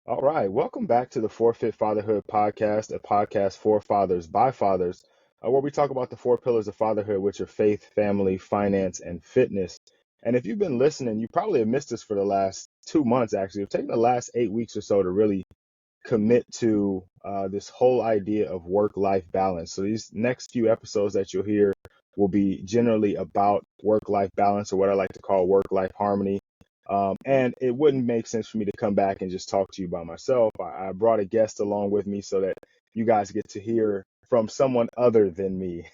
All right, welcome back to the Forfeit Fatherhood podcast, a podcast for fathers by fathers, where we talk about the four pillars of fatherhood, which are faith, family, finance, and fitness. And if you've been listening, you probably have missed us for the last 2 months, actually. We've taken the last 8 weeks or so to really commit to this whole idea of work-life balance. So these next few episodes that you'll hear will be generally about work-life balance, or what I like to call work-life harmony. And it wouldn't make sense for me to come back and just talk to you by myself. I brought a guest along with me so that you guys get to hear from someone other than me.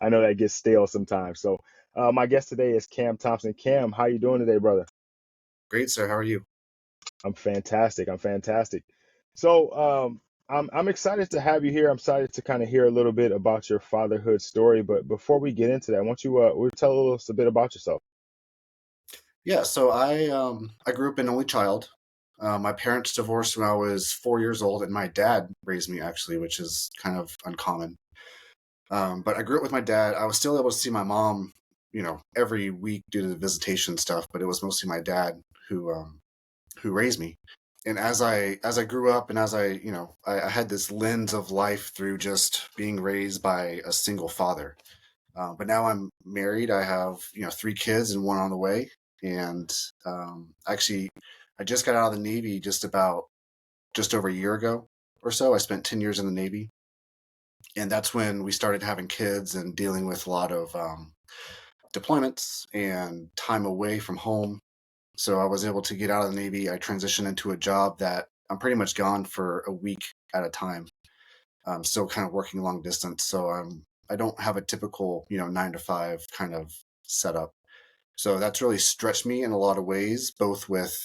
I know that gets stale sometimes. So my guest today is Cam Thompson. Cam, how you doing today, brother? Great, sir. How are you? I'm fantastic. I'm fantastic. So I'm excited to have you here. I'm excited to kind of hear a little bit about your fatherhood story. But before we get into that, I want you tell us a bit about yourself. Yeah, so I grew up an only child. My parents divorced when I was 4 years old, and my dad raised me actually, which is kind of uncommon. But I grew up with my dad. I was still able to see my mom, every week due to the visitation stuff. But it was mostly my dad who raised me. And as I grew up, and as I had this lens of life through just being raised by a single father. But now I'm married. I have, three kids and one on the way. And actually, I just got out of the Navy just over a year ago or so. I spent 10 years in the Navy. And that's when we started having kids and dealing with a lot of deployments and time away from home. So I was able to get out of the Navy. I transitioned into a job that I'm pretty much gone for a week at a time. I'm still kind of working long distance. So I don't have a typical, 9 to 5 kind of setup. So that's really stretched me in a lot of ways, both with,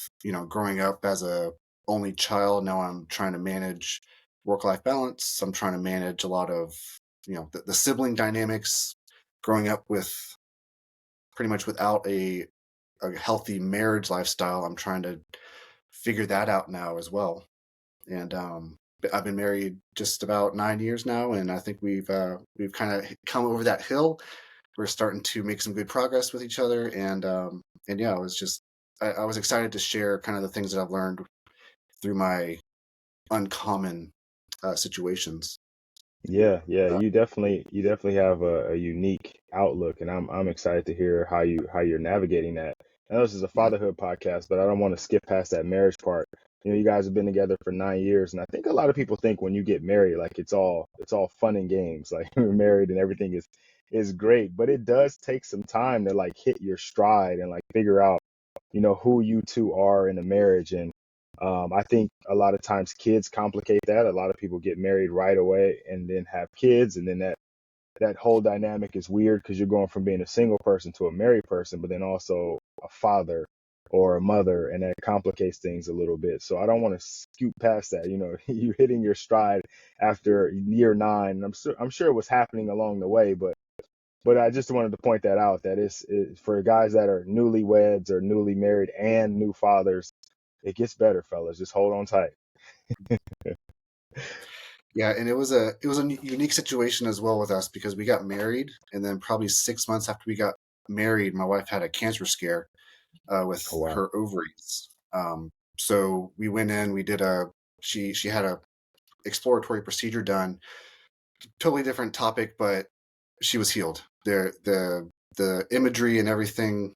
growing up as a only child. Now I'm trying to manage work-life balance. I'm trying to manage a lot of, the sibling dynamics, growing up with pretty much without a healthy marriage lifestyle. I'm trying to figure that out now as well. And I've been married just about 9 years now, and I think we've kind of come over that hill. We're starting to make some good progress with each other, and yeah, I was excited to share kind of the things that I've learned through my uncommon situations. Yeah, Uh, you definitely have a unique outlook, and I'm excited to hear how you're navigating that. I know this is a mhm. fatherhood podcast, but I don't want to skip past that marriage part. You guys have been together for 9 years, and I think a lot of people think when you get married, like it's all fun and games, like you're married and everything is great, but it does take some time to like hit your stride and like figure out, who you two are in a marriage. And I think a lot of times kids complicate that. A lot of people get married right away and then have kids, and then that whole dynamic is weird because you're going from being a single person to a married person, but then also a father or a mother, and that complicates things a little bit. So I don't want to scoot past that. You're hitting your stride after year 9, and I'm sure it was happening along the way, but I just wanted to point that out, that it's for guys that are newlyweds or newly married and new fathers. It gets better, fellas. Just hold on tight. Yeah, and it was a unique situation as well with us because we got married, and then probably 6 months after we got married, my wife had a cancer scare with Oh wow. her ovaries. So we went in, we did she had a exploratory procedure done, totally different topic, but she was healed. The imagery and everything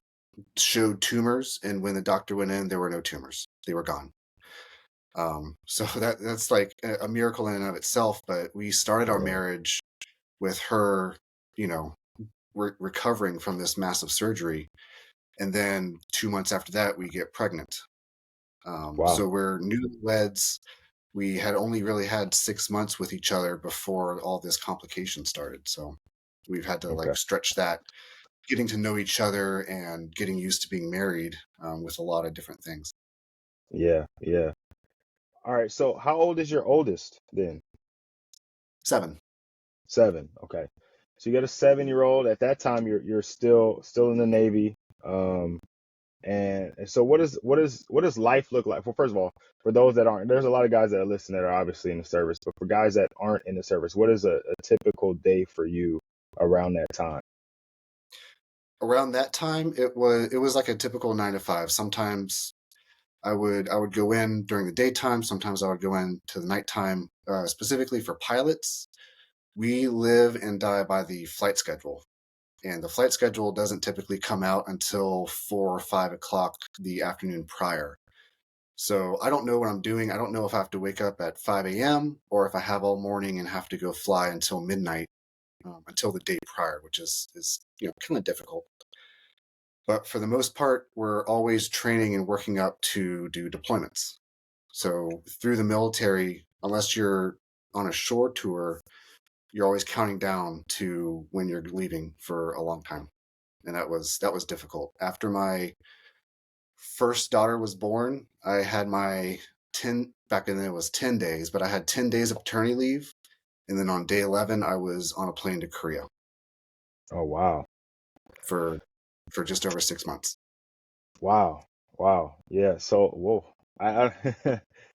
showed tumors, and when the doctor went in, there were no tumors. They were gone. So that's like a miracle in and of itself. But we started our Yeah. marriage with her, you know, recovering from this massive surgery, and then 2 months after that, we get pregnant. Wow. So we're newlyweds. We had only really had 6 months with each other before all this complication started. So we've had to Okay. like stretch that, getting to know each other and getting used to being married with a lot of different things. Yeah. Yeah. All right. So how old is your oldest then? 7. 7. Okay. So you got a 7-year-old. At that time, you're still in the Navy. Um, and so what does life look like? Well, first of all, for those that aren't, there's a lot of guys that are listening that are obviously in the service, but for guys that aren't in the service, what is a typical day for you around that time? Around that time, it was like a typical 9 to 5. Sometimes I would go in during the daytime. Sometimes I would go in to the nighttime. Specifically for pilots, we live and die by the flight schedule, and the flight schedule doesn't typically come out until 4 or 5 o'clock the afternoon prior. So I don't know what I'm doing. I don't know if I have to wake up at 5 a.m. or if I have all morning and have to go fly until midnight, until the day prior, which is kind of difficult. But for the most part, we're always training and working up to do deployments. So through the military, unless you're on a shore tour, you're always counting down to when you're leaving for a long time. And that was difficult. After my first daughter was born, I had my 10 back then it was 10 days, but I had 10 days of paternity leave. And then on day 11, I was on a plane to Korea Oh, wow. for just over 6 months. Wow. Wow. Yeah. So, whoa. I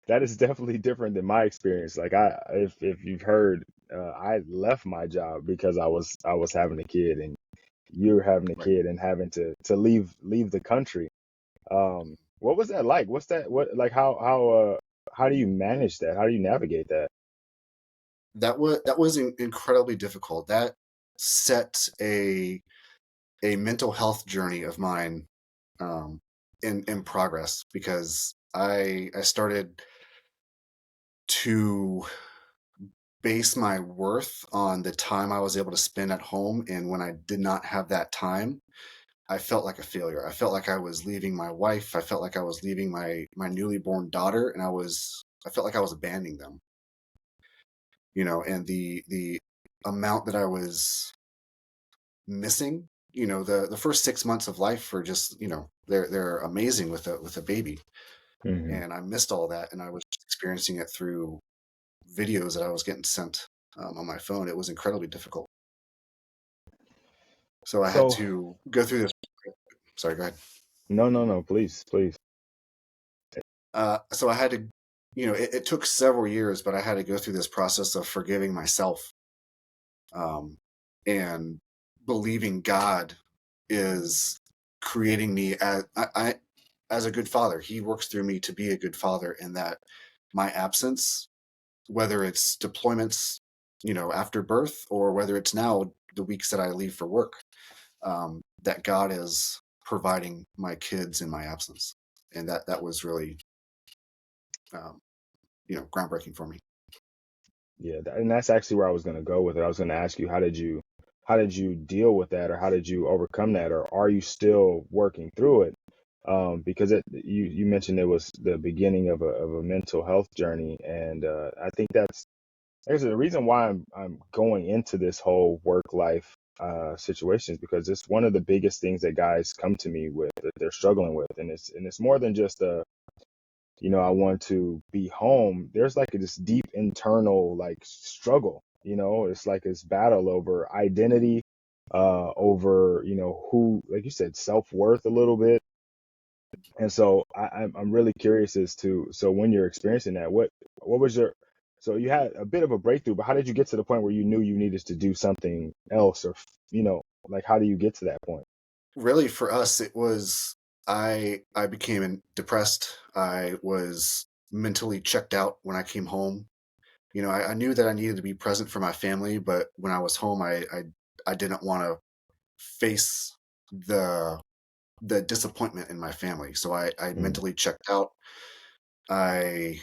that is definitely different than my experience. Like if you've heard, I left my job because I was having a kid, and you're having a Right. kid and having to leave the country. What was that like? What's that? What like how do you manage that? How do you navigate that? That was incredibly difficult. That set a mental health journey of mine, um, in progress, because I started to base my worth on the time I was able to spend at home, and when I did not have that time, I felt like a failure. I felt like I was leaving my wife. I felt like I was leaving my newly born daughter, and I felt like I was abandoning them. And the amount that I was missing. The first 6 months of life are just, they're amazing with a baby, Hmm. and I missed all that, and I was experiencing it through videos that I was getting sent, on my phone. It was incredibly difficult. So I had So, to go through this. Sorry, go ahead. no, no, no, please, please. So I had to, it took several years, but I had to go through this process of forgiving myself, um, and believing God is creating me as a good father. He works through me to be a good father, and that my absence, whether it's deployments, after birth, or whether it's now the weeks that I leave for work, that God is providing my kids in my absence, and that was really, um, groundbreaking for me. Yeah, and that's actually where I was going to go with it. I was going to ask you, how did you deal with that, or how did you overcome that, or are you still working through it? Because you mentioned it was the beginning of a mental health journey, and I think there's a reason why I'm going into this whole work life situation, is because it's one of the biggest things that guys come to me with, that they're struggling with, and it's more than just I want to be home. There's like this deep internal like struggle. It's like this battle over identity, over who, like you said, self-worth a little bit. And so I'm really curious as to, so when you're experiencing that, what was your, so you had a bit of a breakthrough, but how did you get to the point where you knew you needed to do something else, or like how do you get to that point? Really, for us, it was, I became depressed. I was mentally checked out when I came home. I knew that I needed to be present for my family, but when I was home, I didn't want to face the the disappointment in my family. So I Mm, mentally checked out. I,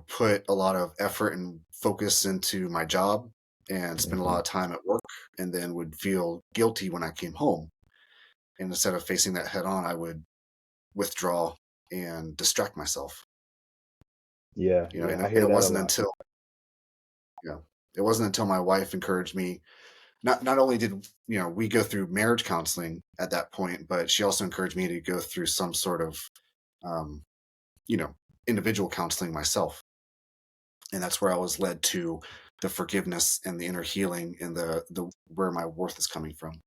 put a lot of effort and focus into my job, and spent a lot mhm. of time at work, and then would feel guilty when I came home. And instead of facing that head on, I would withdraw and distract myself. Yeah, yeah, And I hear it that a wasn't lot. until, you know, it wasn't until my wife encouraged me. Not only did, we go through marriage counseling at that point, but she also encouraged me to go through some sort of, um, you know, individual counseling myself. And that's where I was led to the forgiveness and the inner healing, and the where my worth is coming from.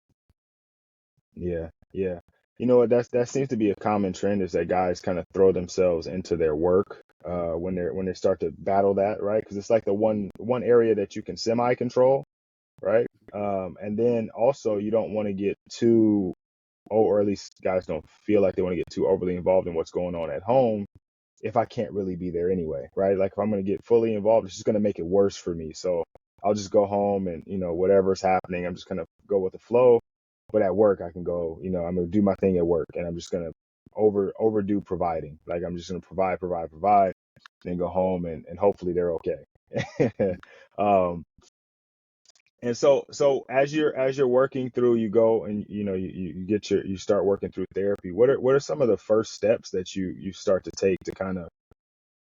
Yeah, yeah. You know what? That seems to be a common trend, is that guys kind of throw themselves into their work when they start to battle that, right? Because it's like the one area that you can semi control, right? And then also you don't want to get too or at least guys don't feel like they want to get too overly involved in what's going on at home if I can't really be there anyway, right? Like if I'm going to get fully involved, it's just going to make it worse for me. So I'll just go home and, whatever's happening, I'm just going to go with the flow. But at work, I can go, I'm going to do my thing at work, and I'm just going to overdo providing. Like I'm just going to provide, then go home, and hopefully they're okay. um, and so as you're working through, you go and you start working through therapy. What are some of the first steps that you start to take to kind of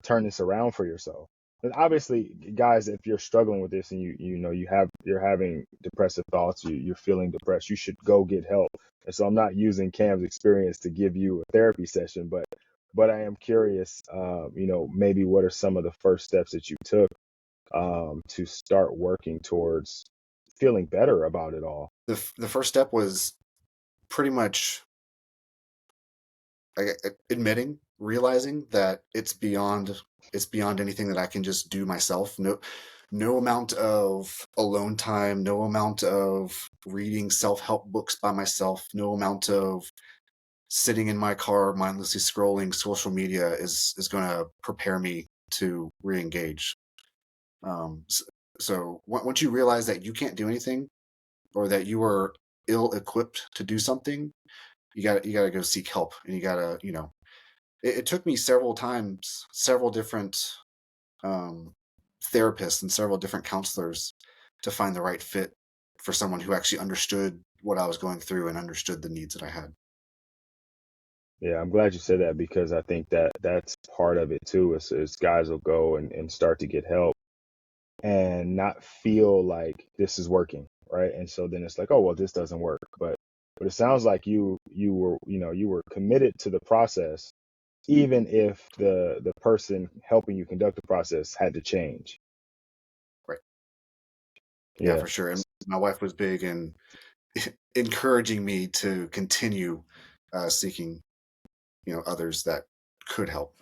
turn this around for yourself? And obviously, guys, if you're struggling with this and you're having depressive thoughts, you're feeling depressed, you should go get help. And so I'm not using Cam's experience to give you a therapy session, but I am curious, maybe what are some of the first steps that you took to start working towards feeling better about it all? The first step was pretty much admitting, realizing that it's beyond anything that I can just do myself. No amount of alone time, no amount of reading self-help books by myself, no amount of sitting in my car mindlessly scrolling social media is going to prepare me to re-engage. So once you realize that you can't do anything, or that you are ill-equipped to do something, you gotta go seek help, and you gotta, it took me several times, several different um, therapists and several different counselors to find the right fit for someone who actually understood what I was going through and understood the needs that I had. Yeah, I'm glad you said that, because I think that that's part of it too. Is guys will go and start to get help and not feel like this is working, right? And so then it's like, oh well, this doesn't work. But it sounds like you were committed to the process, even if the person helping you conduct the process had to change. Right. Yeah, Yeah. for sure. And my wife was big in encouraging me to continue seeking, others that could help.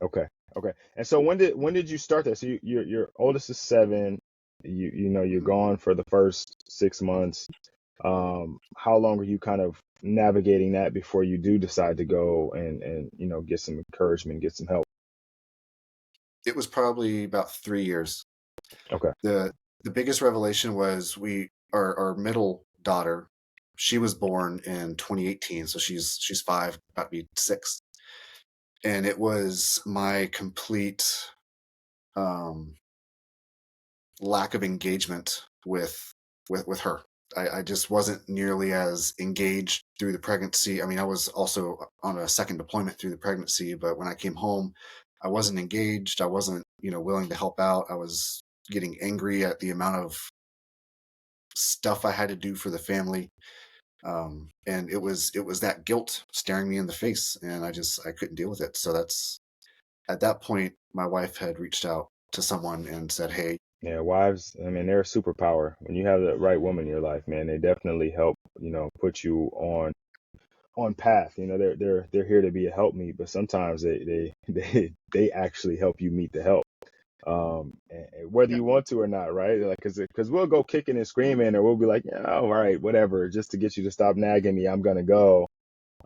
Okay. Okay. And so when did you start that? So your oldest is 7. You're Mhm. gone for the first 6 months. How long are you kind of navigating that before you do decide to go and get some encouragement, get some help? It was probably about 3 years. Okay. The biggest revelation was our middle daughter. She was born in 2018, so she's 5, about to be 6, and it was my complete um, lack of engagement with her. I just wasn't nearly as engaged through the pregnancy. I mean, I was also on a second deployment through the pregnancy, but when I came home, I wasn't engaged. I wasn't, willing to help out. I was getting angry at the amount of stuff I had to do for the family. And it was that guilt staring me in the face, and I couldn't deal with it. So that's at that point, my wife had reached out to someone and said, "Hey, Yeah, wives, I mean, they're a superpower. When you have the right woman in your life, man, they definitely help, put you on path. They're here to be a helpmeet, but sometimes they actually help you meet the help. And whether yeah, you want to or not, right? Like, cause we'll go kicking and screaming, or we'll be like, yeah, all right, whatever, just to get you to stop nagging me, I'm gonna go.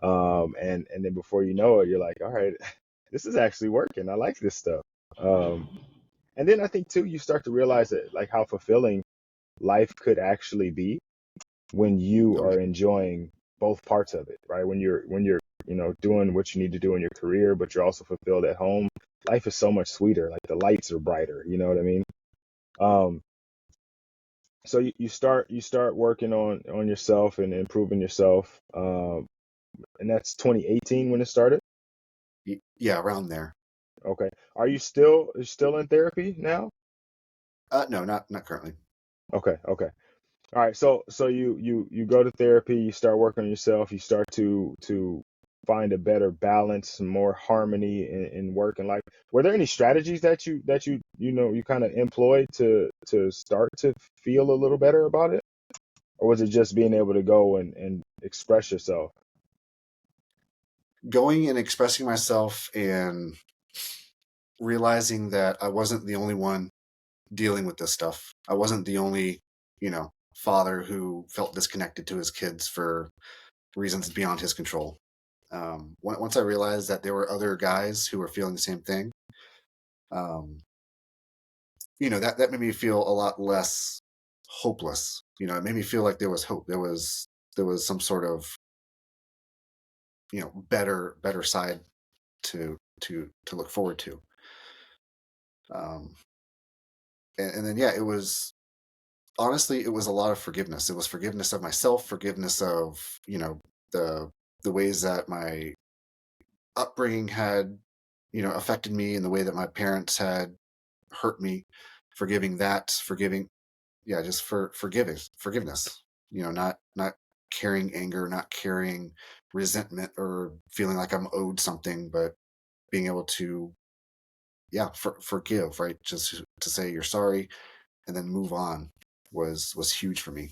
And then before you know it, you're like, all right, this is actually working. I like this stuff. Um, and then I think too, you start to realize that like how fulfilling life could actually be when you oh yeah, are enjoying both parts of it, right? When you're doing what you need to do in your career, but you're also fulfilled at home. Life is so much sweeter. Like the lights are brighter. You know what I mean? Um, so you start working on yourself and improving yourself. And that's 2018 when it started. yeah, around there." Okay. Are you still in therapy now? No, not currently. Okay. Okay. All right, so you go to therapy, you start working on yourself, you start to find a better balance, more harmony in work and life. Were there any strategies that you kind of employed to start to feel a little better about it? Or was it just being able to go and express yourself? Going and expressing myself and realizing that I wasn't the only one dealing with this stuff. I wasn't the only, father who felt disconnected to his kids for reasons beyond his control. Once I realized that there were other guys who were feeling the same thing, um, that made me feel a lot less hopeless. It made me feel like there was hope. There was some sort of better side to look forward to. Um, and then yeah, it was honestly, it was a lot of forgiveness. It was forgiveness of myself, forgiveness of the the ways that my upbringing had affected me, and the way that my parents had hurt me. Forgiving, yeah, just for forgiveness. Not carrying anger, not carrying resentment, or feeling like I'm owed something, but being able to, yeah, forgive, right? Just to say you're sorry and then move on was huge for me.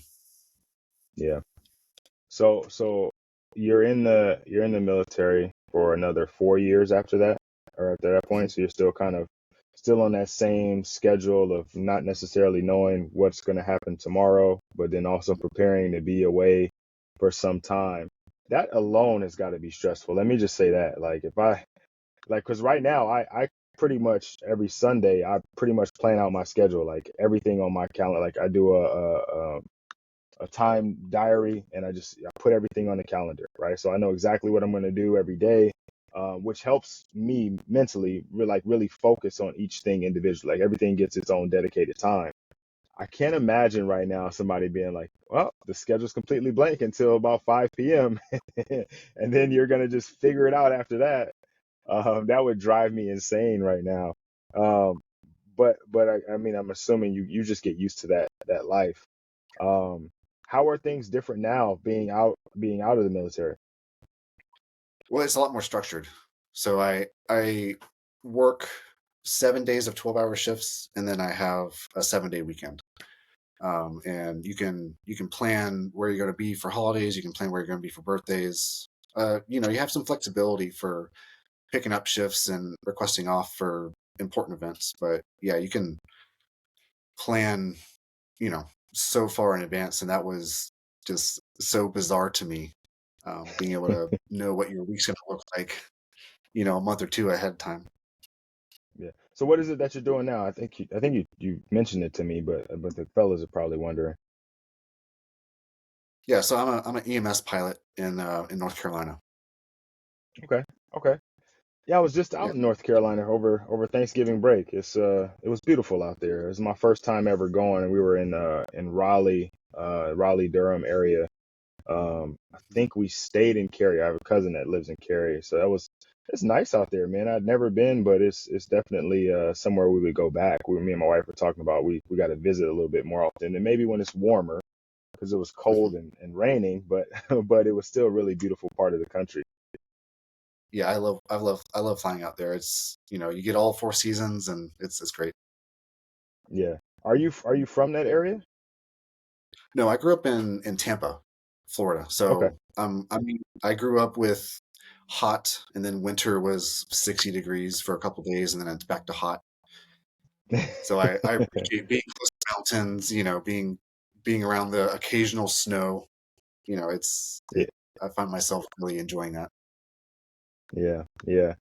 Yeah. So you're in the military for another 4 years after that, or after that Mhm. point. So you're still kind of still on that same schedule of not necessarily knowing what's going to happen tomorrow, but then also preparing to be away for some time. That alone has got to be stressful. Let me just say that. Like if I like, because right now I pretty much every Sunday I pretty much plan out my schedule, like everything on my calendar. Like I do a time diary, and I put everything on the calendar, right? So I know exactly what I'm going to do every day, which helps me mentally really focus on each thing individually. Like everything gets its own dedicated time. I can't imagine right now somebody being like, well, the schedule's completely blank until about 5 p.m. and then you're going to just figure it out after that. That would drive me insane right now. Um, but I mean, I'm assuming you just get used to that life. Um, how are things different now being out of the military? Well, it's a lot more structured. So I work 7 days of 12-hour shifts, and then I have a 7-day weekend. And you can plan where you're going to be for holidays. You can plan where you're going to be for birthdays. You have some flexibility for picking up shifts and requesting off for important events. But yeah, you can plan, you know, so far in advance, and that was just so bizarre to me. Being able to know what your week's going to look like, a month or two ahead of time. Yeah. So what is it that you're doing now? I think you mentioned it to me, but the fellas are probably wondering. Yeah, so I'm an EMS pilot in North Carolina. Okay. Okay. Yeah, I was just Yeah. out in North Carolina over Thanksgiving break. It was beautiful out there. It was my first time ever going, and we were in Raleigh, Durham area. I think we stayed in Cary. I have a cousin that lives in Cary, so it's nice out there, man. I'd never been, but it's definitely somewhere we would go back. Me and my wife were talking about we got to visit a little bit more often, and maybe when it's warmer, because it was Mhm. cold and raining, but but it was still a really beautiful part of the country. Yeah, I love flying out there. It's you get all four seasons, and it's great. Yeah. Are you from that area? No, I grew up in Tampa, Florida. Okay. So I grew up with hot, and then winter was 60 degrees for a couple days, and then it's back to hot. So I appreciate being close to mountains, being around the occasional snow. Yeah. I find myself really enjoying that. Yeah. Yeah.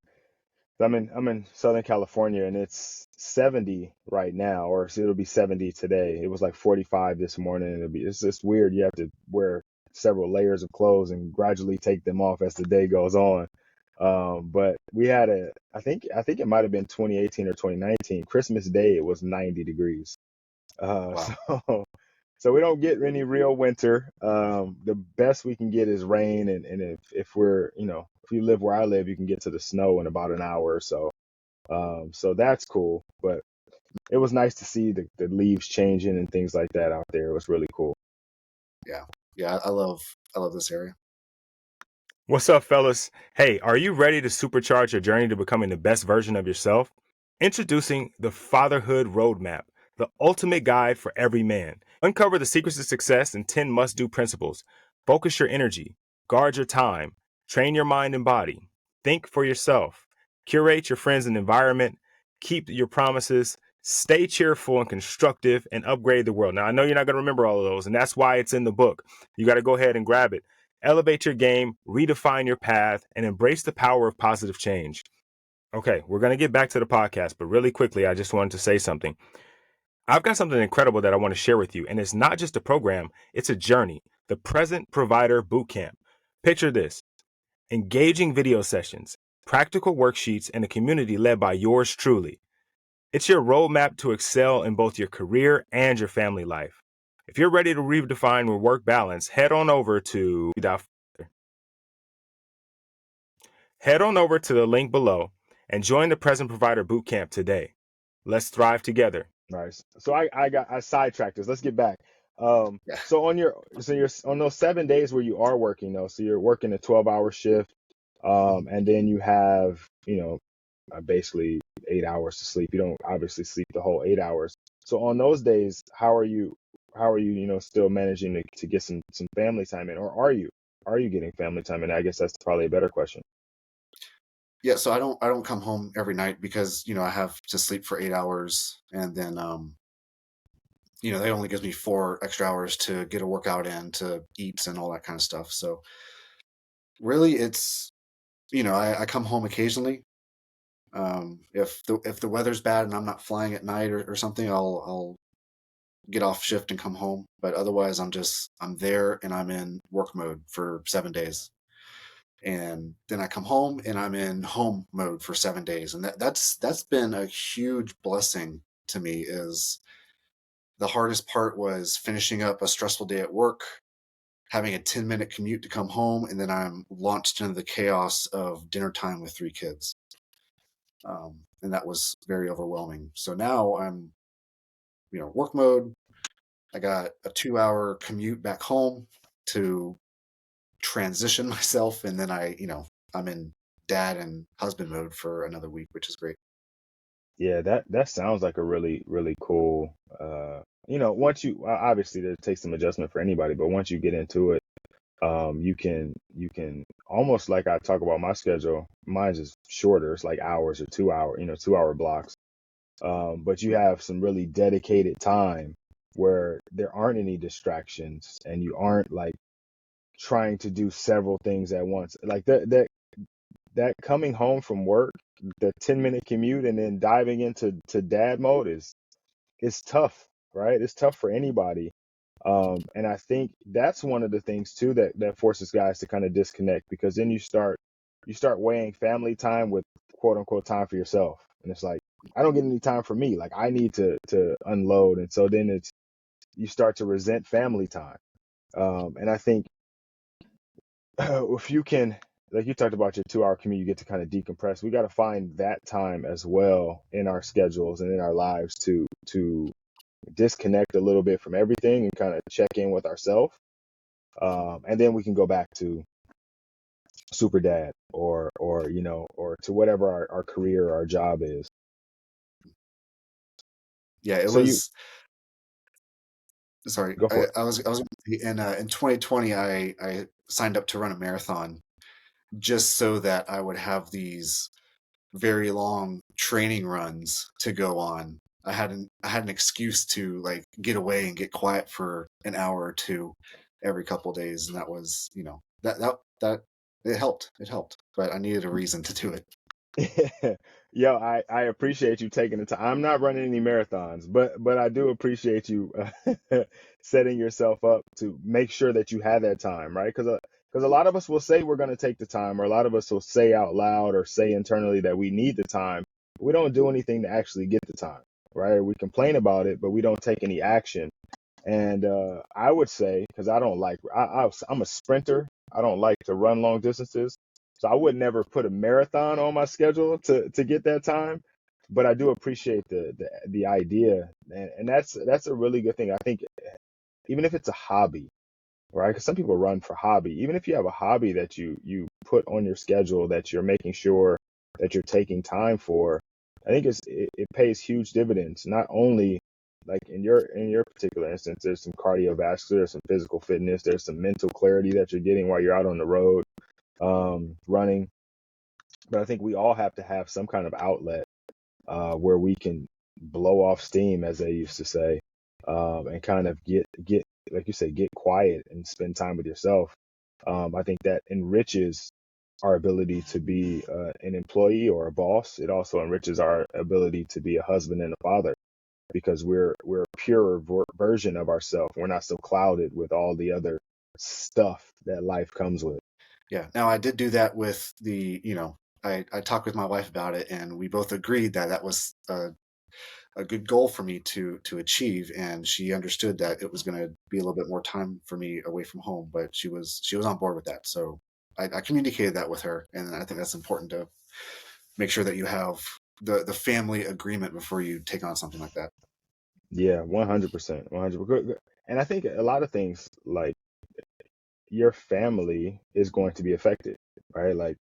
I'm in Southern California, and it's 70 right now, or it'll be 70 today. It was like 45 this morning. It's just weird. You have to wear several layers of clothes and gradually take them off as the day goes on. But we had I think it might have been 2018 or 2019. Christmas Day, it was 90 degrees. Wow. So so we don't get any real winter. The best we can get is rain, and if you live where I live, you can get to the snow in about an hour or so. So that's cool. But it was nice to see the leaves changing and things like that out there. It was really cool. Yeah. Yeah, I love this area. What's up, fellas? Hey, are you ready to supercharge your journey to becoming the best version of yourself? Introducing the Fatherhood Roadmap, the ultimate guide for every man. Uncover the secrets of success and 10 must do principles. Focus your energy, guard your time, train your mind and body, think for yourself, curate your friends and environment, keep your promises, stay cheerful and constructive, and upgrade the world. Now, I know you're not going to remember all of those, and that's why it's in the book. You got to go ahead and grab it. Elevate your game, redefine your path, and embrace the power of positive change. Okay, we're going to get back to the podcast, but really quickly, I just wanted to say something. I've got something incredible that I want to share with you, and it's not just a program, it's a journey. The Present Provider Bootcamp. Picture this: engaging video sessions, practical worksheets, and a community led by yours truly. It's your roadmap to excel in both your career and your family life. If you're ready to redefine your work balance, head on over to the link below and join the Present Provider Bootcamp today. Let's thrive together. Nice. So I sidetracked us. Let's get back. Yeah. So you're on those 7 days where you are working though, so you're working a 12-hour shift, and then you have, basically 8 hours to sleep. You don't obviously sleep the whole 8 hours. So on those days, how are you, still managing to get some family time in, or are you getting family time in? I guess that's probably a better question. Yeah, so I don't come home every night because, I have to sleep for 8 hours, and then that only gives me 4 extra hours to get a workout in, to eat and all that kind of stuff. So really it's, I come home occasionally. If the weather's bad and I'm not flying at night or something, I'll get off shift and come home. But otherwise I'm there and I'm in work mode for 7 days. And then I come home and I'm in home mode for 7 days. And that's been a huge blessing to me. Is the hardest part was finishing up a stressful day at work, having a 10-minute commute to come home, and then I'm launched into the chaos of dinner time with 3 kids. And that was very overwhelming. So now I'm, work mode. I got a 2-hour commute back home to transition myself, and then I'm in dad and husband mode for another week, which is great. Yeah, that sounds like a really, really cool, once obviously there takes some adjustment for anybody, but once you get into it, you can almost, like I talk about my schedule, mine's is shorter. It's like hours or 2 hour, 2 hour blocks. But you have some really dedicated time where there aren't any distractions and you aren't like trying to do several things at once. Like that coming home from work, the 10-minute commute and then diving into dad mode is tough, right? It's tough for anybody. And I think that's one of the things too that forces guys to kind of disconnect, because then you start weighing family time with quote unquote time for yourself. And it's like, I don't get any time for me. Like I need to unload. And so then you start to resent family time. And I think if you can, like you talked about your 2 hour commute, you get to kind of decompress. We got to find that time as well in our schedules and in our lives to disconnect a little bit from everything and kind of check in with ourselves. And then we can go back to super dad or to whatever our career or our job is. Yeah, it So you was. Sorry, go for it. I was in 2020. I signed up to run a marathon just so that I would have these very long training runs to go on. I had an excuse to like get away and get quiet for an hour or two every couple of days, and that was, that it helped. It helped, but I needed a reason to do it. Yo, I appreciate you taking the time. I'm not running any marathons, but I do appreciate you setting yourself up to make sure that you have that time, right? Because a lot of us will say we're going to take the time, or a lot of us will say out loud or say internally that we need the time. We don't do anything to actually get the time, right? We complain about it, but we don't take any action. And I would say, because I don't like, I'm a sprinter. I don't like to run long distances. So I would never put a marathon on my schedule to get that time. But I do appreciate the idea. And that's a really good thing. I think even if it's a hobby, right? Because some people run for hobby. Even if you have a hobby that you put on your schedule that you're making sure that you're taking time for, I think it pays huge dividends. Not only like in your particular instance, there's some cardiovascular, there's some physical fitness, there's some mental clarity that you're getting while you're out on the road, running. But I think we all have to have some kind of outlet where we can blow off steam, as they used to say, and kind of get like you say, get quiet and spend time with yourself. I think that enriches our ability to be an employee or a boss. It also enriches our ability to be a husband and a father because we're a purer version of ourselves. We're not so clouded with all the other stuff that life comes with. Yeah. Now I did do that with I talked with my wife about it, and we both agreed that that was a good goal for me to achieve, and she understood that it was going to be a little bit more time for me away from home, but she was on board with that. So I communicated that with her, and I think that's important to make sure that you have the family agreement before you take on something like that. Yeah, 100%, 100%. And I think a lot of things like your family is going to be affected, right? Like,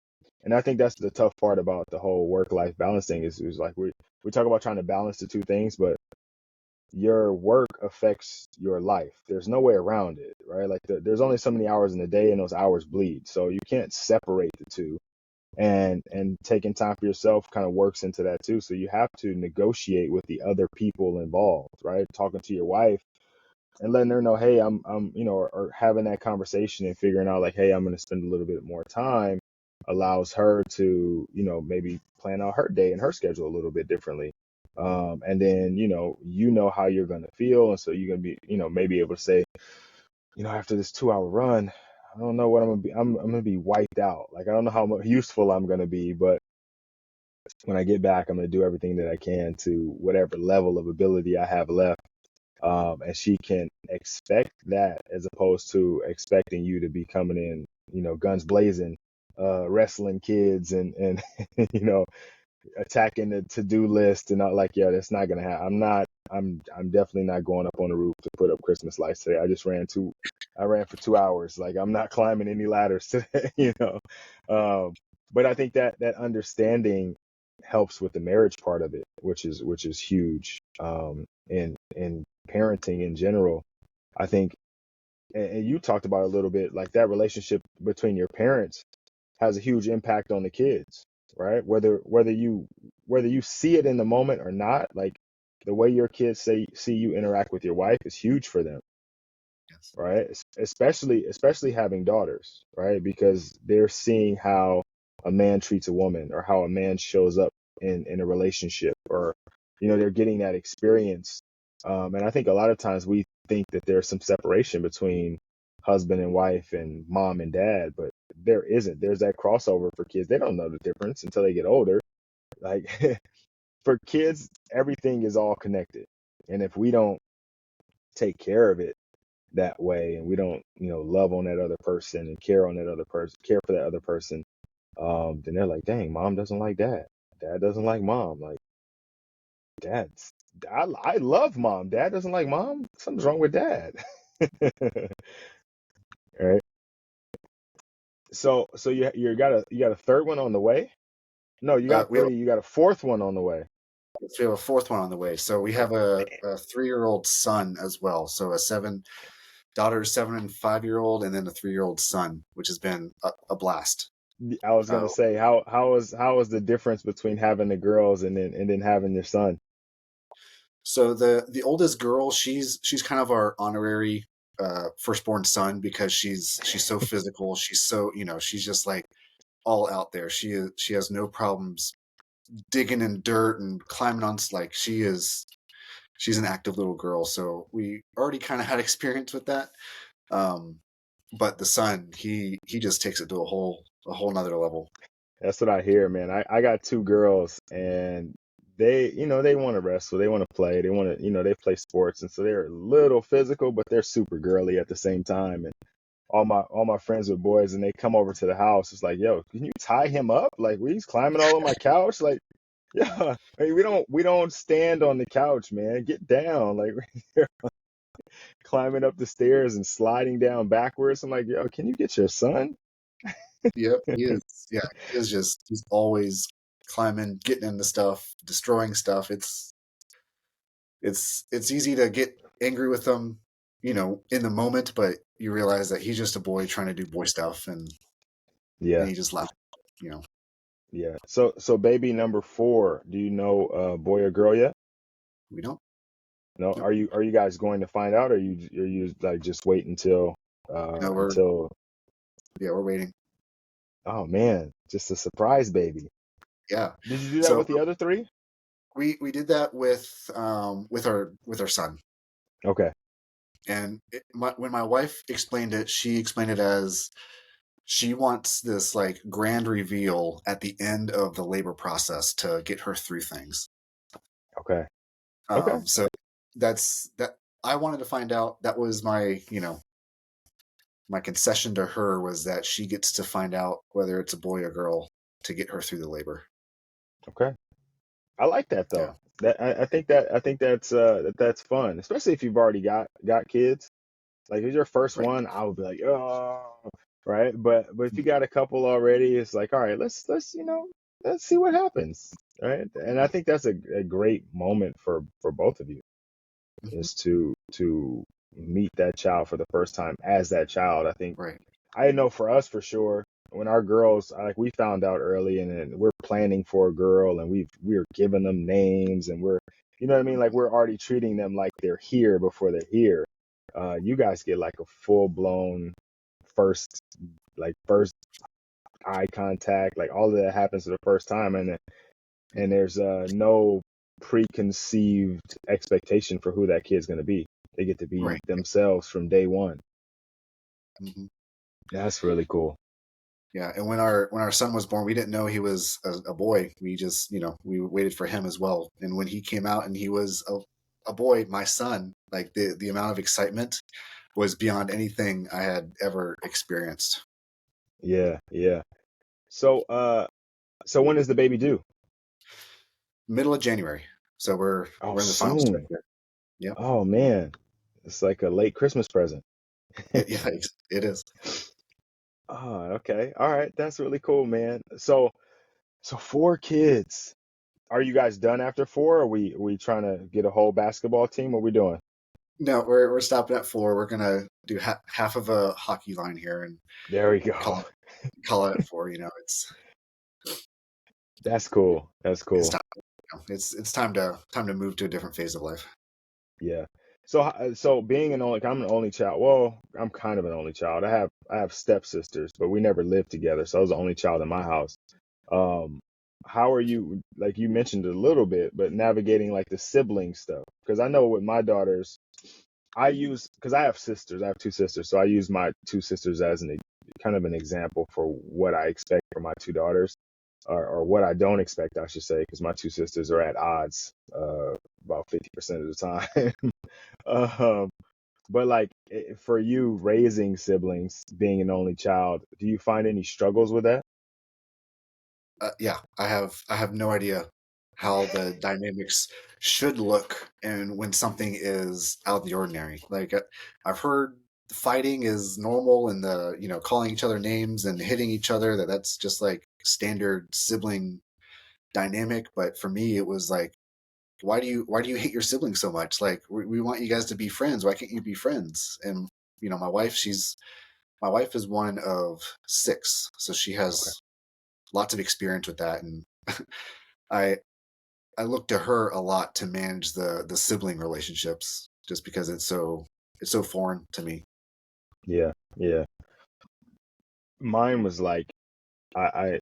and I think that's the tough part about the whole work-life balance thing is like we talk about trying to balance the two things, but your work affects your life. There's no way around it, right? Like there's only so many hours in a day, and those hours bleed, so you can't separate the two. And taking time for yourself kind of works into that too. So you have to negotiate with the other people involved, right? Talking to your wife and letting her know, hey, I'm, or having that conversation and figuring out like, hey, I'm going to spend a little bit more time allows her to, maybe plan out her day and her schedule a little bit differently. And then, how you're going to feel. And so you're going to be, maybe able to say, after this 2 hour run, I don't know what I'm going to be. I'm going to be wiped out. Like, I don't know how useful I'm going to be, but when I get back, I'm going to do everything that I can to whatever level of ability I have left. And she can expect that as opposed to expecting you to be coming in, guns blazing, wrestling kids and attacking the to-do list and not like, yeah, that's not gonna happen. I'm definitely not going up on the roof to put up Christmas lights today. I ran for 2 hours. Like I'm not climbing any ladders today. But I think that understanding helps with the marriage part of it, which is huge. In parenting in general, I think, and you talked about a little bit, like that relationship between your parents has a huge impact on the kids, right? Whether you see it in the moment or not, like the way your kids see you interact with your wife is huge for them, Yes. right? Especially having daughters, right? Because they're seeing how a man treats a woman or how a man shows up in a relationship, or they're getting that experience. And I think a lot of times we think that there's some separation between husband and wife and mom and dad, but there isn't. There's that crossover for kids. They don't know the difference until they get older. Like for kids, everything is all connected. And if we don't take care of it that way, and we don't love on that other person and care on that other person, care for that other person, then they're like, dang, mom doesn't like dad doesn't like mom, like dad's I love mom, dad doesn't like mom, something's wrong with dad. All right, so you got a third one on the way. No, you got We have three, you got a fourth one on the way. we have a fourth one on the way. So we have a 3-year-old son as well. So daughter, 7 and 5-year-old, and then a 3-year-old son, which has been a blast. I was gonna Uh, say, how is the difference between having the girls and then having your son? so the oldest girl, she's kind of our honorary firstborn son because she's so physical. She's so she's just like all out there. She has no problems digging in dirt and climbing on like she's an active little girl. So we already kind of had experience with that. Um, but the son, he just takes it to a whole nother level. That's what I hear, man. I got two girls, and they want to wrestle, they want to play, they want to, they play sports, and so they're a little physical, but they're super girly at the same time. And all my friends with boys, and they come over to the house. It's like, yo, can you tie him up? Like, he's climbing all on my couch. Like, yeah, I mean, we don't stand on the couch, man. Get down. Like, climbing up the stairs and sliding down backwards. I'm like, yo, can you get your son? Yep, he is. Yeah, he is just he's always climbing, getting into stuff, destroying stuff. It's easy to get angry with him, in the moment, but you realize that he's just a boy trying to do boy stuff, and Yeah, he just laughs. You know, yeah. So baby number four, do you know boy or girl yet? we don't. No. No, Are you guys going to find out, or are you like just wait until no, we're until Yeah, we're waiting. Oh man, just a surprise baby. Yeah. Did you do that So with the other three? we did that with our son. Okay. And when my wife explained it, she explained it as she wants this like grand reveal at the end of the labor process to get her through things. Okay. Okay. So that's that. I wanted to find out. That was my, my concession to her was that she gets to find out whether it's a boy or girl to get her through the labor. Okay. I like that Yeah. though. I think that's fun, especially if you've already got kids. Like if it's your first Right. one, I would be like, oh, right. But if you got a couple already, it's like, all right, let's let's see what happens, right? And I think that's a great moment for both of you Mm-hmm. is to meet that child for the first time as that child. I think Right. I know for us for sure when our girls like we found out early and then we're planning for a girl and we're giving them names and we're you know what I mean like we're already treating them like they're here before they're here. You guys get like a full blown first first eye contact like all of that happens for the first time and there's no preconceived expectation for who that kid's going to be. They get to be Right. themselves from day one. Mm-hmm. That's really cool. Yeah, and when our son was born, we didn't know he was a boy. We just, we waited for him as well. And when he came out and he was a boy, my son, like the amount of excitement was beyond anything I had ever experienced. Yeah, yeah. So when is the baby due? Middle of January, so Oh, we're in the final stretch soon. there. Yep. Oh man. It's like a late Christmas present. Yeah, it is. Oh, okay. All right. That's really cool, man. So four kids. Are you guys done after four? Or are we trying to get a whole basketball team? What are we doing? No, we're stopping at 4. We're gonna do half of a hockey line here and There we go. call call it at 4. That's cool. That's It's cool. time. It's time to move to a different phase of life. Yeah. So being I'm an only child. Well, I'm kind of an only child. I have stepsisters, but we never lived together. So I was the only child in my house. Um, how are you, like you mentioned it a little bit, but navigating like the sibling stuff? Because I know with my daughters, because I have sisters, I have two sisters, so I use my two sisters as kind of an example for what I expect from my two daughters, or what I don't expect, I should say, because my two sisters are at odds about 50% of the time. um, but like for you raising siblings, being an only child, do you find any struggles with that? Yeah, I have no idea how the dynamics should look and when something is out of the ordinary. Like I've heard fighting is normal and the calling each other names and hitting each other that's just like standard sibling dynamic. But for me, it was like, why do you hate your sibling so much? Like we want you guys to be friends. Why can't you be friends? And my wife is one of 6, so she Okay. has lots of experience with that, and I I look to her a lot to manage the sibling relationships just because it's so foreign to me. Yeah, yeah. Mine was like I, I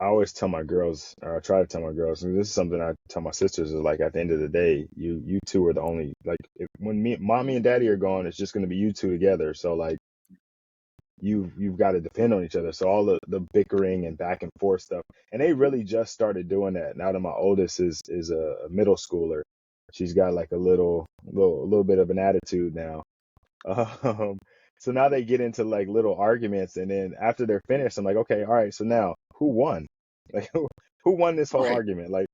I always tell my girls, or I try to tell my girls, and this is something I tell my sisters is like at the end of the day, you two are the only like when mommy and daddy are gone, it's just gonna be you two together. So like you've got to depend on each other. So all the bickering and back and forth stuff, and they really just started doing that now that my oldest is a middle schooler. She's got like a little bit of an attitude now. Um, so now they get into like little arguments, and then after they're finished, I'm like, okay, all right, so now who won? Like who won this whole Right. argument? Like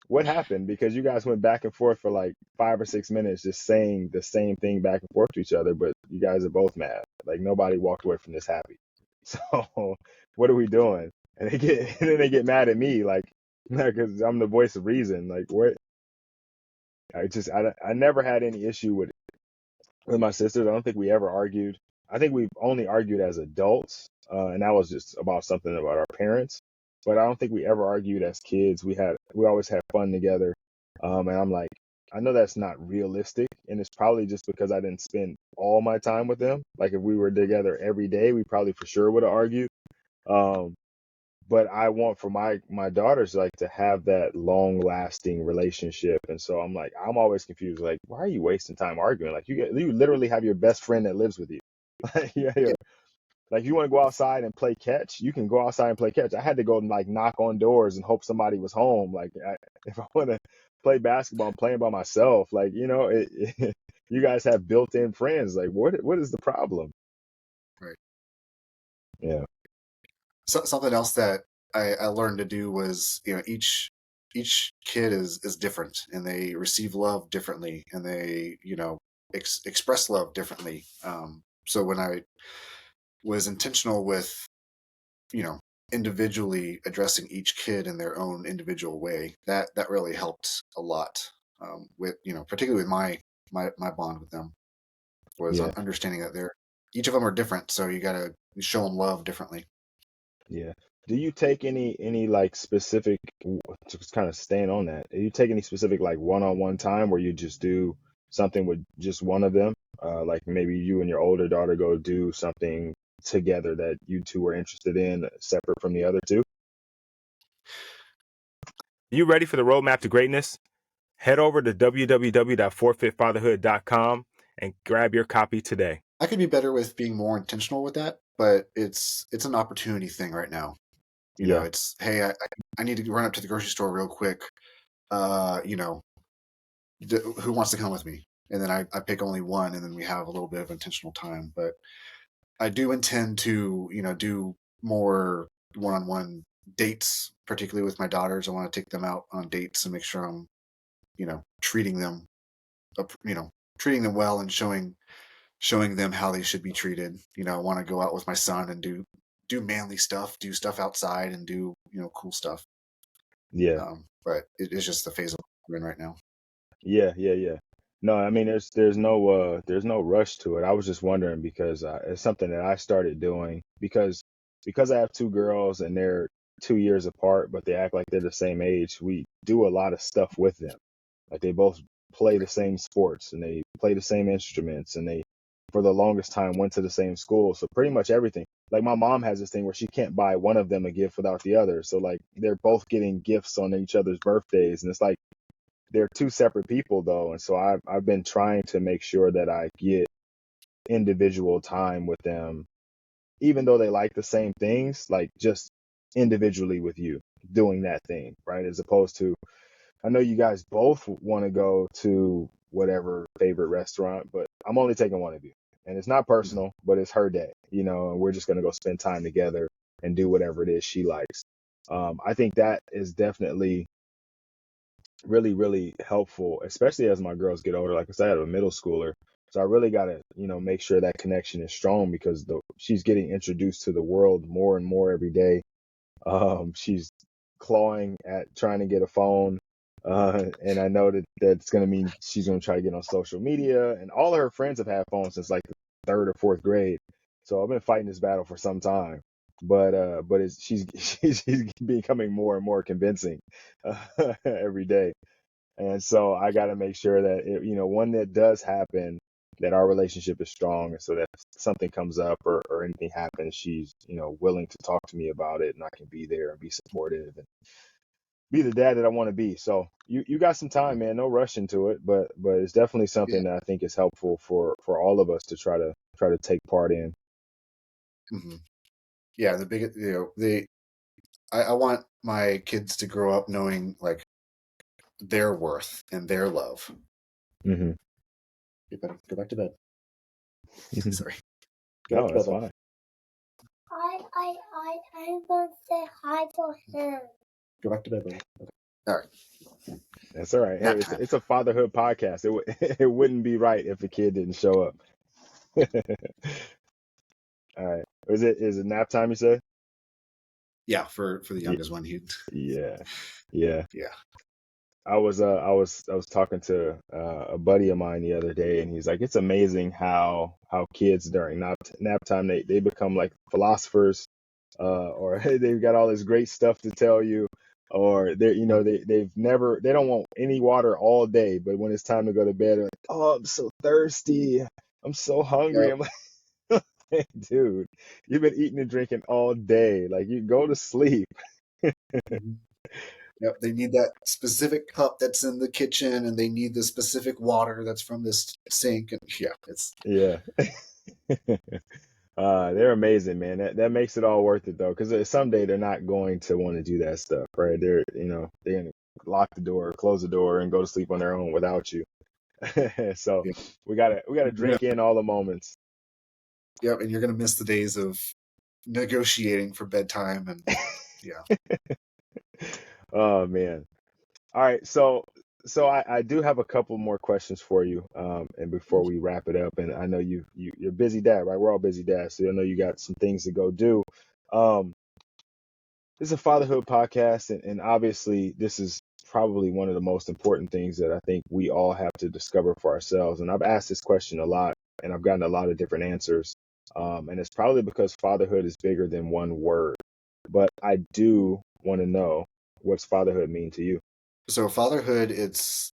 what happened? Because you guys went back and forth for like 5 or 6 minutes just saying the same thing back and forth to each other, but you guys are both mad. Like nobody walked away from this happy. So what are we doing? And they get and then they get mad at me like because I'm the voice of reason. Like what? I never had any issue with my sisters. I don't think we ever argued. I think we've only argued as adults, and that was just about something about our parents. But I don't think we ever argued as kids. We always had fun together, and I'm like, I know that's not realistic, and it's probably just because I didn't spend all my time with them. Like if we were together every day, we probably for sure would have argued. Um, but I want for my daughters like to have that long lasting relationship, and so I'm always confused. Like, why are you wasting time arguing? Like you literally have your best friend that lives with you. Yeah, Yeah, like you want to go outside and play catch, you can go outside and play catch. I had to go and like knock on doors and hope somebody was home. Like if I want to play basketball, I'm playing by myself. Like you guys have built-in friends. Like what is the problem? right. Yeah, So, something else that I learned to do was, each kid is different, and they receive love differently, and they, express love differently. So when I was intentional with, you know, individually addressing each kid in their own individual way, that really helped a lot. With, particularly with my bond with them, was yeah, understanding that each of them are different, so you got to show them love differently. yeah. Do you take any like specific just kind of staying on that? Do you take any specific like one-on-one time where you just do something with just one of them? Like maybe you and your older daughter go do something together that you two are interested in, separate from the other two? You ready for the roadmap to greatness? Head over to www.forfeitfatherhood.com and grab your copy today. I could be better with being more intentional with that, but it's an opportunity thing right now. Yeah, It's, hey, I need to run up to the grocery store real quick. Uh, you know, who wants to come with me? And then I pick only one, and then we have a little bit of intentional time. But I do intend to, do more one-on-one dates, particularly with my daughters. I want to take them out on dates and make sure I'm, treating them, you know, treating them well, and showing them how they should be treated. I want to go out with my son and do manly stuff, do stuff outside, and do, cool stuff. yeah. But it is just the phase we're in right now. Yeah, yeah, yeah. No, I mean there's no rush to it. I was just wondering because it's something that I started doing because I have two girls and they're 2 years apart, but they act like they're the same age. We do a lot of stuff with them. Like they both play the same sports and they play the same instruments and they for the longest time went to the same school. So pretty much everything. Like my mom has this thing where she can't buy one of them a gift without the other. So like they're both getting gifts on each other's birthdays and it's like they're two separate people though, and so I've been trying to make sure that I get individual time with them, even though they like the same things, like just individually with you doing that thing, right? As opposed to, I know you guys both want to go to whatever favorite restaurant, but I'm only taking one of you, and it's not Mhm. personal, but it's her day, and we're just gonna go spend time together and do whatever it is she likes. I think that is definitely really, really helpful, especially as my girls get older. Like I said, I have a middle schooler. So I really got to, make sure that connection is strong because she's getting introduced to the world more and more every day. She's clawing at trying to get a phone. And I know that that's going to mean she's going to try to get on social media. And all of her friends have had phones since like the third or fourth grade. So I've been fighting this battle for some time. But she's becoming more and more convincing every day. And so I got to make sure that, when that does happen, that our relationship is strong. And so that if something comes up or anything happens, she's, willing to talk to me about it and I can be there and be supportive and be the dad that I want to be. So you got some time, man. No rush into it, but it's definitely Yeah. something that I think is helpful for all of us to try to take part in. hmm Yeah. The big, I want my kids to grow up knowing like their worth and their love. Hmm. You better go back to bed. Sorry. Go back No, to that's bed, bud. fine. I want to say hi for him. Go back to bed, buddy. Okay. All right. That's all right. Hey, Nap it's time. it's a fatherhood podcast. It wouldn't be right if a kid didn't show up. All right. Is it nap time you said? Yeah, for the Ye- youngest one, Yeah. Yeah. yeah. I was talking to a buddy of mine the other day and he's like, it's amazing how kids during nap time they become like philosophers or hey, they've got all this great stuff to tell you. or they don't want any water all day, but when it's time to go to bed, they're like, oh, I'm so thirsty, I'm so hungry. Yep. I'm like, hey, dude, you've been eating and drinking all day. Like, you go to sleep. Mhm. Yep. They need that specific cup that's in the kitchen, and they need the specific water that's from this sink. And yeah, it's Yeah. They're amazing, man. That makes it all worth it though, because someday they're not going to want to do that stuff, right? They're gonna lock the door, close the door, and go to sleep on their own without you. So yeah. we gotta You're gonna, drink in all the moments. yep, and you're gonna miss the days of negotiating for bedtime, and yeah. Oh man. All right, so I do have a couple more questions for you, and before we wrap it up, and I know you're a busy dad, right? We're all busy dads, so I know you got some things to go do. Um, this is a fatherhood podcast, and obviously this is probably one of the most important things that I think we all have to discover for ourselves. And I've asked this question a lot, and I've gotten a lot of different answers. And it's probably because fatherhood is bigger than one word. But I do want to know, what's fatherhood mean to you? So fatherhood, it's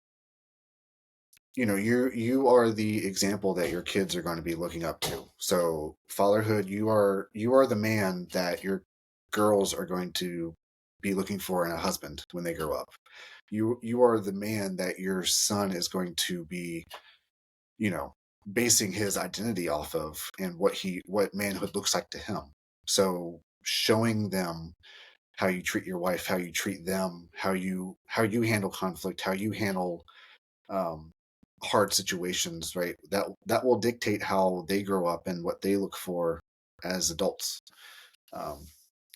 you are the example that your kids are going to be looking up to. So fatherhood, you are the man that your girls are going to be looking for in a husband when they grow up. You are the man that your son is going to be, you know, basing his identity off of, and what manhood looks like to him. So showing them how you treat your wife, how you treat them, how you handle conflict, how you handle um, hard situations, right? That will dictate how they grow up and what they look for as adults. Um,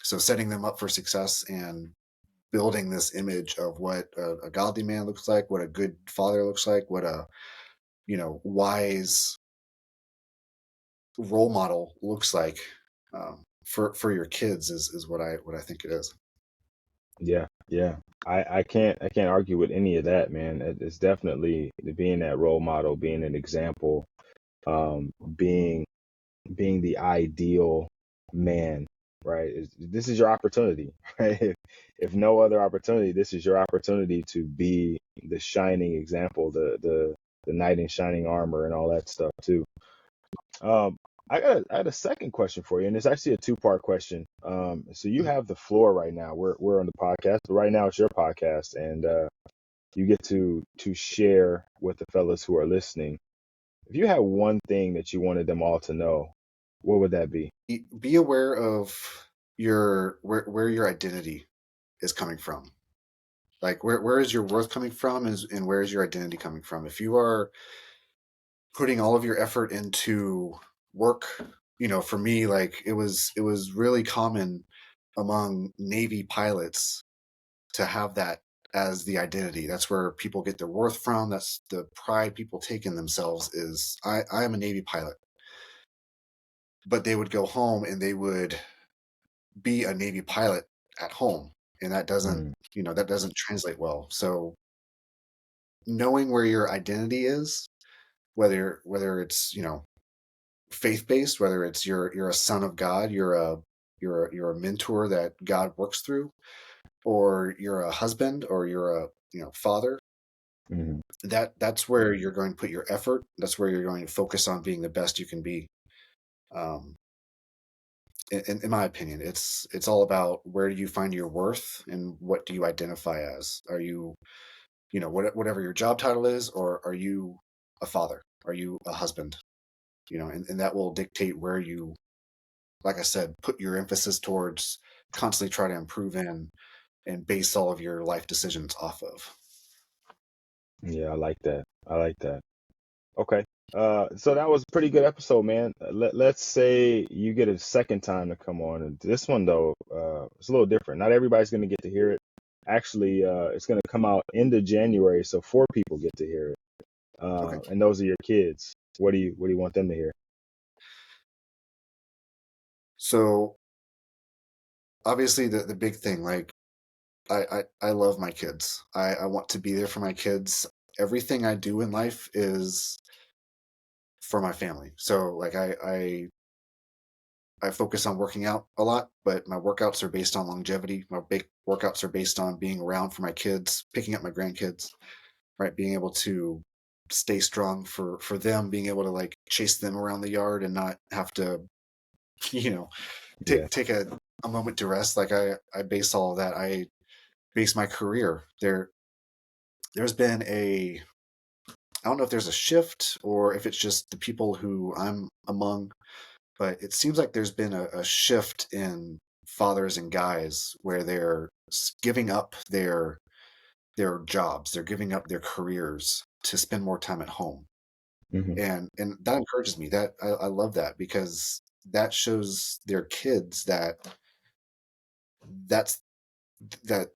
so setting them up for success and building this image of what a godly man looks like, what a good father looks like, what a wise role model looks like, for your kids is what I think it is. Yeah, yeah. I can't argue with any of that, man. It's definitely being that role model, being an example, being the ideal man, right? This is your opportunity, right? If no other opportunity, this is your opportunity to be the shining example, the knight in shining armor, and all that stuff too. Um, I had a second question for you, and it's actually a two-part question. So you have the floor right now. We're on the podcast, but right now it's your podcast, and you get to share with the fellas who are listening. If you had one thing that you wanted them all to know, what would that be? Be aware of where your identity is coming from. Like where is your worth coming from, and where is your identity coming from? If you are putting all of your effort into work, for me, like it was really common among Navy pilots to have that as the identity. That's where people get their worth from. That's the pride people take in themselves, is I am a Navy pilot. But they would go home and they would be a Navy pilot at home, and Mm, that doesn't translate well. So knowing where your identity is, whether it's faith based, whether it's you're a son of God, you're a mentor that God works through, or you're a husband, or you're a father. mhm. That's where you're going to put your effort. That's where you're going to focus on being the best you can be. Um, in my opinion, it's all about, where do you find your worth, and what do you identify as? Are you, whatever your job title is, or are you a father? Are you a husband? And that will dictate where you, like I said, put your emphasis towards, constantly try to improve in, and base all of your life decisions off of. Yeah, I like that. I like that. Okay. So that was a pretty good episode, man. Let's say you get a second time to come on. And this one, though, it's a little different. Not everybody's going to get to hear it. Actually, it's going to come out end of January, so four people get to hear it. Okay. And those are your kids. What do you want them to hear? So obviously the big thing, like, I love my kids. I want to be there for my kids. Everything I do in life is for my family. So like I focus on working out a lot, but my workouts are based on longevity. My big workouts are based on being around for my kids, picking up my grandkids, right? Being able to stay strong for them, being able to like chase them around the yard and not have to, you know, Yeah. take a moment to rest. Like I base all of that. I base my career there. There's been I don't know if there's a shift or if it's just the people who I'm among, but it seems like there's been a shift in fathers and guys where they're giving up their jobs, they're giving up their careers to spend more time at home, Hmm. and that encourages me. That I love that because that shows their kids that's that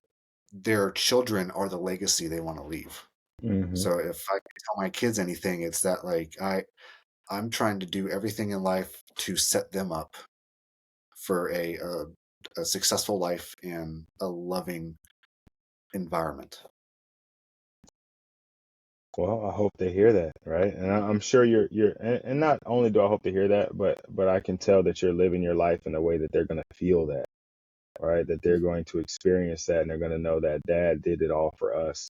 their children are the legacy they want to leave. Hmm. So if I can tell my kids anything, it's that like I'm trying to do everything in life to set them up for a successful life and a loving environment. Well, I hope they hear that, right? And I'm sure and not only do I hope to hear that, but I can tell that you're living your life in a way that they're going to feel that, right? That they're going to experience that, and they're going to know that Dad did it all for us.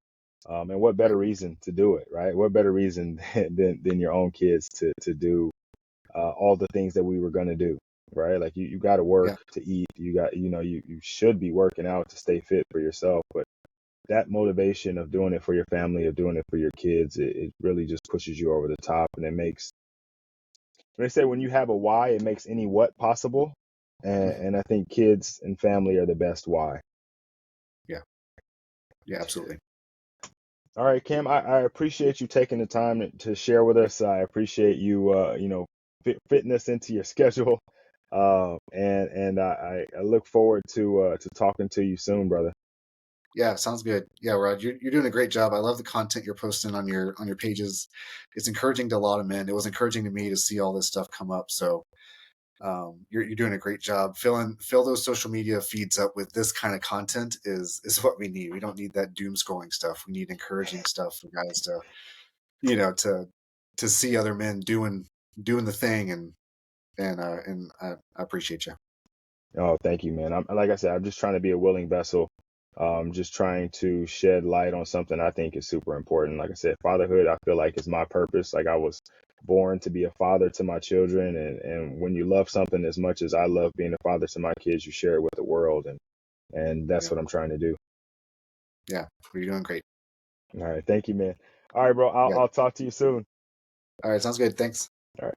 And what better Right. reason to do it, right? What better reason than your own kids to do all the things that we were going to do, right? Like you got to Yeah. work to eat. You got, you should be working out to stay fit for yourself, but that motivation of doing it for your family, of doing it for your kids, it really just pushes you over the top. And it makes, when they say when you have a why, it makes any what possible. Mhm. And I think kids and family are the best why. Yeah. Yeah. Absolutely. All right, Cam, I appreciate you taking the time to share with Yeah. us. I appreciate you, fitting us into your schedule. And I look forward to talking to you soon, brother. Yeah. Sounds good. Yeah, Rod, you're doing a great job. I love the content you're posting on your pages. It's encouraging to a lot of men. It was encouraging to me to see all this stuff come up. So you're doing a great job. Fill those social media feeds up with this kind of content is what we need. We don't need that doom scrolling stuff. We need encouraging stuff for guys to to see other men doing the thing and I appreciate you. Oh, thank you, man. Like I said, I'm just trying to be a willing vessel. Just trying to shed light on something I think is super important. Like I said, fatherhood, I feel like is my purpose. Like I was born to be a father to my children, and when you love something as much as I love being a father to my kids, you share it with the world, and that's Yeah, what I'm trying to do. yeah, you're doing great. All right, thank you, man. All right, bro. I'll Yeah, I'll talk to you soon. all right, sounds good. Thanks. All right.